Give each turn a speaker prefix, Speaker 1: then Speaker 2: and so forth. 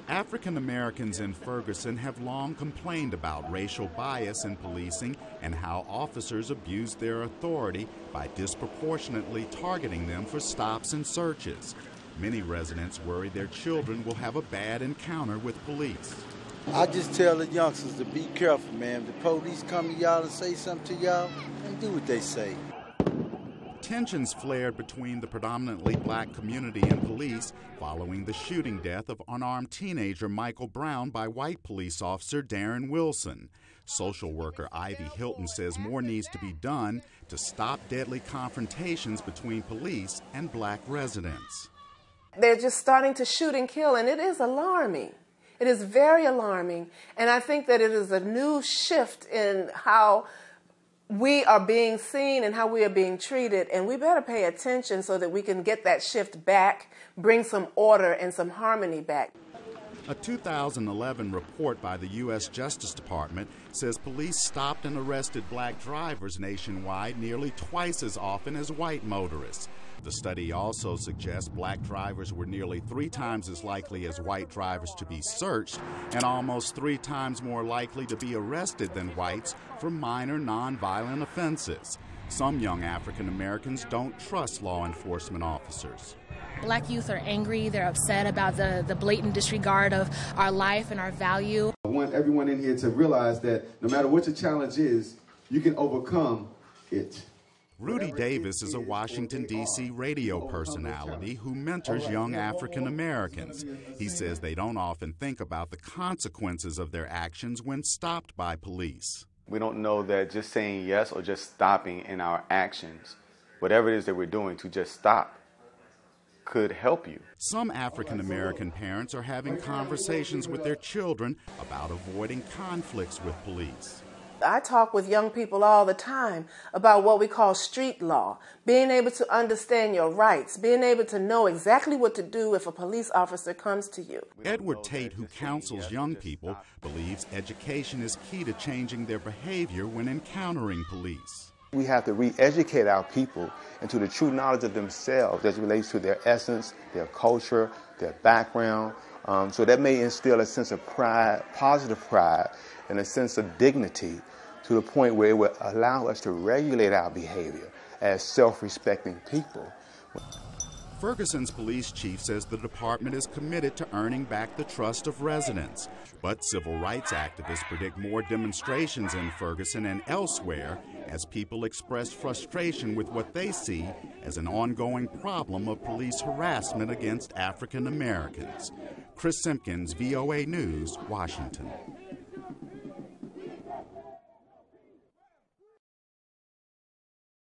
Speaker 1: African Americans in Ferguson have long complained about racial bias in policing and how officers abuse their authority by disproportionately targeting them for stops and searches. Many residents worry their children will have a bad encounter with police.
Speaker 2: I just tell the youngsters to be careful, man. If the police come to y'all and say something to y'all, and do what they say.
Speaker 1: Tensions flared between the predominantly black community and police following the shooting death of unarmed teenager Michael Brown by white police officer Darren Wilson. Social worker Ivy Hilton says more needs to be done to stop deadly confrontations between police and black residents.
Speaker 3: They're just starting to shoot and kill, and it is alarming. It is very alarming, and I think that it is a new shift in how we are being seen and how we are being treated, and we better pay attention so that we can get that shift back, bring some order and some harmony back.
Speaker 1: A 2011 report by the U.S. Justice Department says police stopped and arrested black drivers nationwide nearly twice as often as white motorists. The study also suggests black drivers were nearly 3 times as likely as white drivers to be searched and almost 3 times more likely to be arrested than whites for minor nonviolent offenses. Some young African Americans don't trust law enforcement officers.
Speaker 4: Black youth are angry, they're upset about the blatant disregard of our life and our value.
Speaker 5: I want everyone in here to realize that no matter what your challenge is, you can overcome it.
Speaker 1: Rudy Davis is a Washington, D.C. radio personality who mentors young African Americans. He says they don't often think about the consequences of their actions when stopped by police.
Speaker 6: We don't know that just saying yes or just stopping in our actions, whatever it is that we're doing to just stop, could help you.
Speaker 1: Some African American parents are having conversations with their children about avoiding conflicts with police.
Speaker 3: I talk with young people all the time about what we call street law, being able to understand your rights, being able to know exactly what to do if a police officer comes to you.
Speaker 1: Edward Tate, who counsels young people, believes education is key to changing their behavior when encountering police.
Speaker 7: We have to re-educate our people into the true knowledge of themselves as it relates to their essence, their culture, their background. So that may instill a sense of pride, positive pride, and a sense of dignity to the point where it will allow us to regulate our behavior as self-respecting people.
Speaker 1: Ferguson's police chief says the department is committed to earning back the trust of residents. But civil rights activists predict more demonstrations in Ferguson and elsewhere as people express frustration with what they see as an ongoing problem of police harassment against African Americans. Chris Simkins, VOA News, Washington.